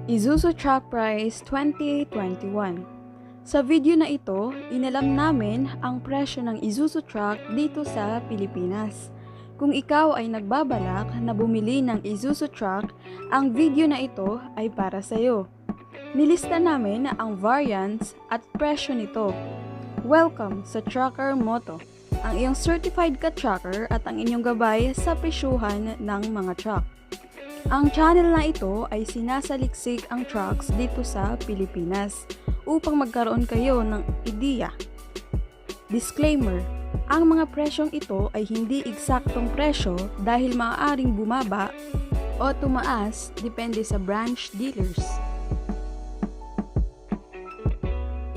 Isuzu Truck Price 2021. Sa video na ito, inalam namin ang presyo ng Isuzu Truck dito sa Pilipinas. Kung ikaw ay nagbabalak na bumili ng Isuzu Truck, ang video na ito ay para sa iyo. Nilista namin ang variants at presyo nito. Welcome sa Trucker Moto, ang iyong certified ka-trucker at ang inyong gabay sa presyuhan ng mga truck. Ang channel na ito ay sinasaliksik ang trucks dito sa Pilipinas upang magkaroon kayo ng ideya. Disclaimer: ang mga presyong ito ay hindi eksaktong presyo dahil maaaring bumaba o tumaas depende sa branch dealers.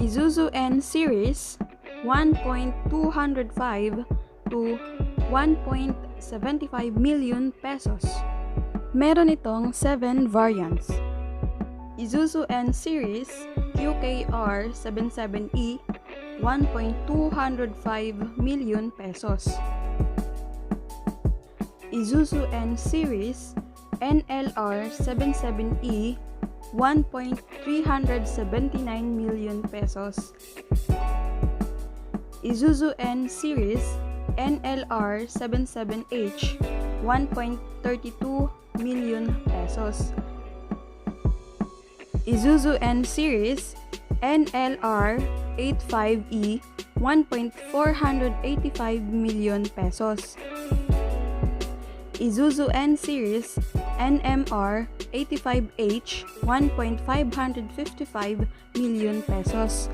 Isuzu N Series 1.205 to 1.75 million pesos. Meron itong 7 variants. Isuzu N Series QKR 77E 1.205 million pesos. Isuzu N Series NLR 77E 1.379 million pesos. Isuzu N Series NLR 77H 1.32 million pesos. Isuzu N Series NLR 85E 1.485 million pesos. Isuzu N Series NMR 85H 1.555 million pesos.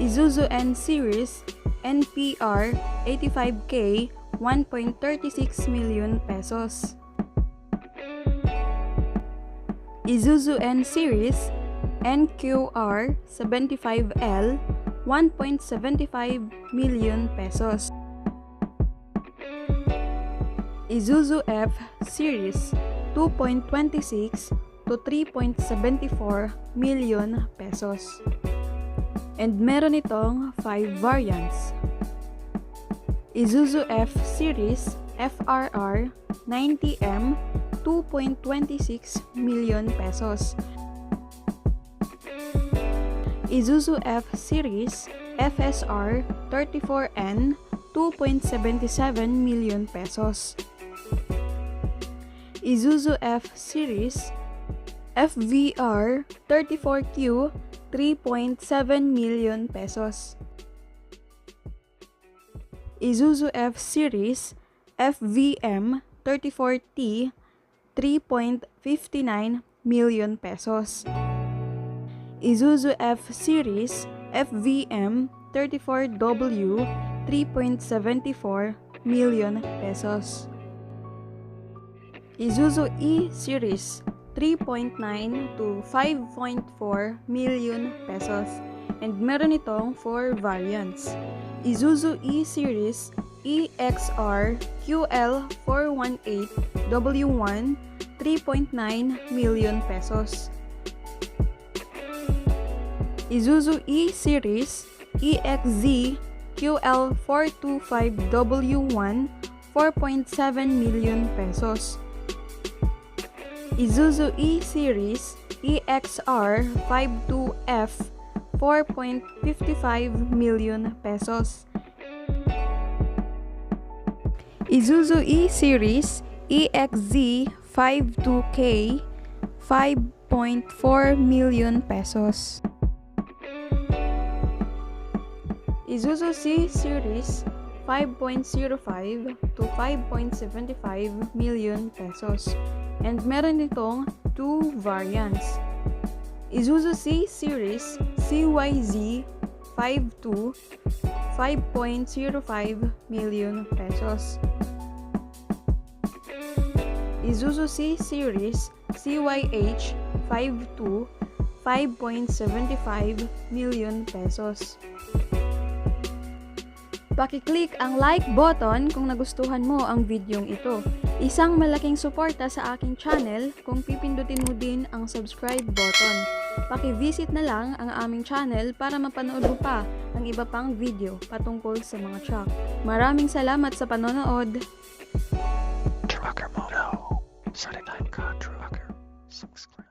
Isuzu N Series NPR 85K 1.36 million pesos. Isuzu N Series NQR 75L 1.75 million pesos. Isuzu F Series 2.26 to 3.74 million pesos. And meron itong 5 variants. Isuzu F Series FRR 90M 2.26 million pesos. Isuzu F Series FSR 34N 2.77 million pesos. Isuzu F Series FVR 34Q 3.7 million pesos. Isuzu F Series FVM 34T 3.59 million pesos. Isuzu F Series FVM 34W 3.74 million pesos. Isuzu E Series 3.9 to 5.4 million pesos. And meron itong 4 variants. Isuzu E Series EXR QL418 W1 3.9 million pesos. Isuzu E Series EXZ QL425 W1 4.7 million pesos. Isuzu E Series EXR 52F 4.55 million pesos. Isuzu E Series EXZ 52K 5.4 million pesos. Isuzu C Series 5.05 to 5.75 million pesos. And meron itong 2 variants. Isuzu C Series CYZ 52 5.05 million pesos. Isuzu C Series CYH 52 5.75 million pesos. Paki-click ang like button kung nagustuhan mo ang videong ito. Isang malaking suporta sa aking channel kung pipindutin mo din ang subscribe button. Paki-visit na lang ang aming channel para mapanood mo pa ang iba pang video patungkol sa mga truck. Maraming salamat sa panonood! Trucker Moto, Saturday Night Car Trucker. subscribe.